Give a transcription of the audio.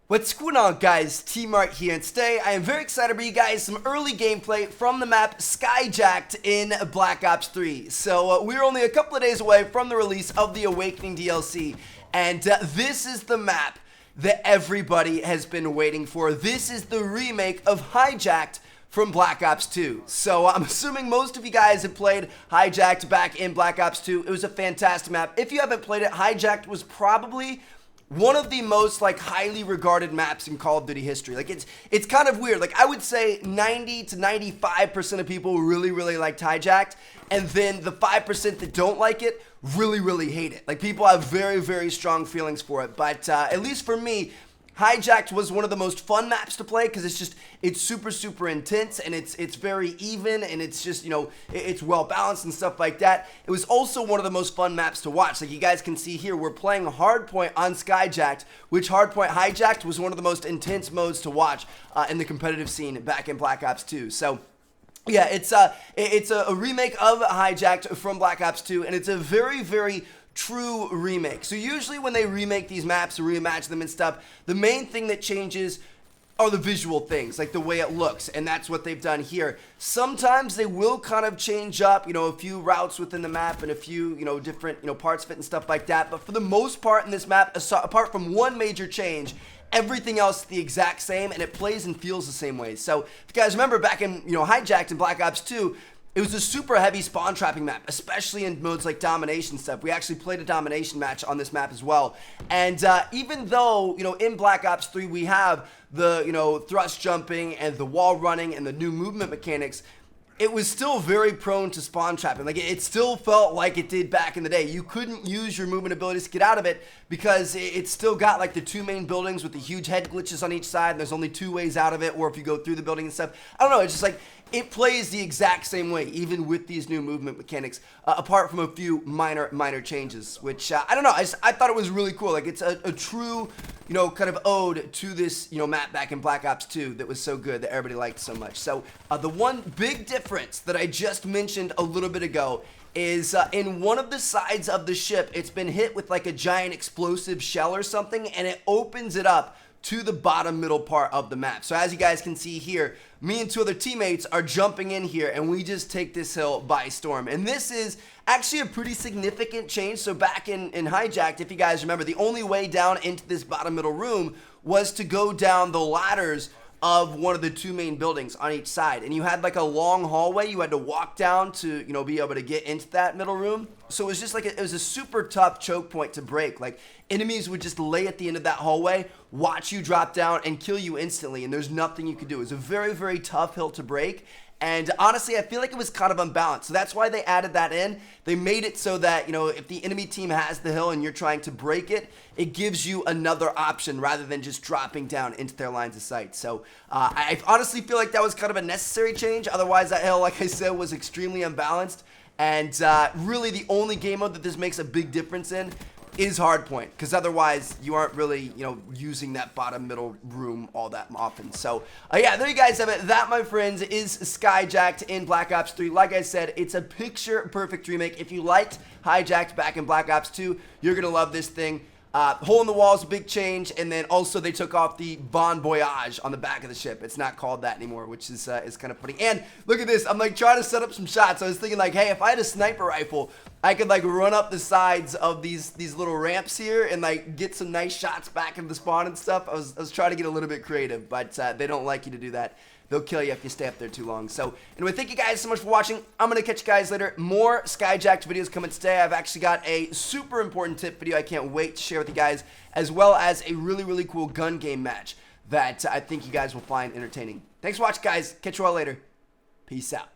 What's going on, guys? T-Mart here, and today I am very excited to bring you guys some early gameplay from the map SKYJACKed in Black Ops 3. So we're only a couple of days away from the release of the Awakening DLC, and this is the map that everybody has been waiting for. This is the remake of Hijacked from Black Ops 2. So I'm assuming most of you guys have played Hijacked back in Black Ops 2. It was a fantastic map. If you haven't played it, Hijacked was probably one of the most highly regarded maps in Call of Duty history. It's kind of weird. I would say 90 to 95% of people really liked Hijacked, and then the 5% that don't like it really hate it. People have very strong feelings for it. But at least for me, Hijacked was one of the most fun maps to play because it's super intense, and it's very even, and it's just, it's well balanced and stuff like that. It was also one of the most fun maps to watch. Like you guys can see here, we're playing HARDPOINT on SKYJACKed, which HARDPOINT Hijacked was one of the most intense modes to watch in the competitive scene back in Black Ops 2. So yeah, it's a remake of Hijacked from Black Ops 2, and it's a very true remake. So usually when they remake these maps and reimagine them and stuff, the main thing that changes are the visual things, like the way it looks, and that's what they've done here. Sometimes they will kind of change up, a few routes within the map and a few, different, parts of it and stuff like that, but for the most part in this map, apart from one major change, everything else is the exact same, and it plays and feels the same way. So if you guys remember back in, Hijacked in Black Ops 2, it was a super heavy spawn trapping map, especially in modes like domination stuff. We actually played a domination match on this map as well. And even though, in Black Ops 3 we have the, thrust jumping and the wall running and the new movement mechanics, it was still very prone to spawn trapping. It still felt like it did back in the day. You couldn't use your movement abilities to get out of it because it still got the two main buildings with the huge head glitches on each side, and there's only two ways out of it, or if you go through the building and stuff. I don't know, it's just it plays the exact same way, even with these new movement mechanics, apart from a few minor changes, which, I don't know, I thought it was really cool. It's a true, kind of ode to this, map back in Black Ops 2 that was so good that everybody liked so much. So, the one big difference that I just mentioned a little bit ago is in one of the sides of the ship, it's been hit with a giant explosive shell or something, and it opens it up to the bottom middle part of the map. So as you guys can see here, me and two other teammates are jumping in here, and we just take this hill by storm. And this is actually a pretty significant change. So back in Hijacked, if you guys remember, the only way down into this bottom middle room was to go down the ladders of one of the two main buildings on each side, and you had a long hallway you had to walk down to be able to get into that middle room. So it was just it was a super tough choke point to break. Enemies would just lay at the end of that hallway, watch you drop down, and kill you instantly, and there's nothing you could do. It was a very tough hill to break. And honestly, I feel like it was kind of unbalanced. So that's why they added that in. They made it so that, if the enemy team has the hill and you're trying to break it, it gives you another option rather than just dropping down into their lines of sight. So I honestly feel like that was kind of a necessary change. Otherwise, that hill, like I said, was extremely unbalanced. And really the only game mode that this makes a big difference in is HARDPOINT, because otherwise you aren't really, using that bottom middle room all that often. So, yeah, there you guys have it. That, my friends, is SKYJACKed in Black Ops 3. Like I said, it's a picture-perfect remake. If you liked Hijacked back in Black Ops 2, you're going to love this thing. Hole in the wall is a big change, and then also they took off the Bon Voyage on the back of the ship. It's not called that anymore, which is kind of funny. And look at this. I'm trying to set up some shots. I was thinking hey, if I had a sniper rifle, I could run up the sides of these little ramps here and get some nice shots back into the spawn and stuff. I was trying to get a little bit creative, but they don't like you to do that. They'll kill you if you stay up there too long. So, anyway, thank you guys so much for watching. I'm going to catch you guys later. More SKYJACKed videos coming today. I've actually got a super important tip video I can't wait to share with you guys, as well as a really cool gun game match that I think you guys will find entertaining. Thanks for watching, guys. Catch you all later. Peace out.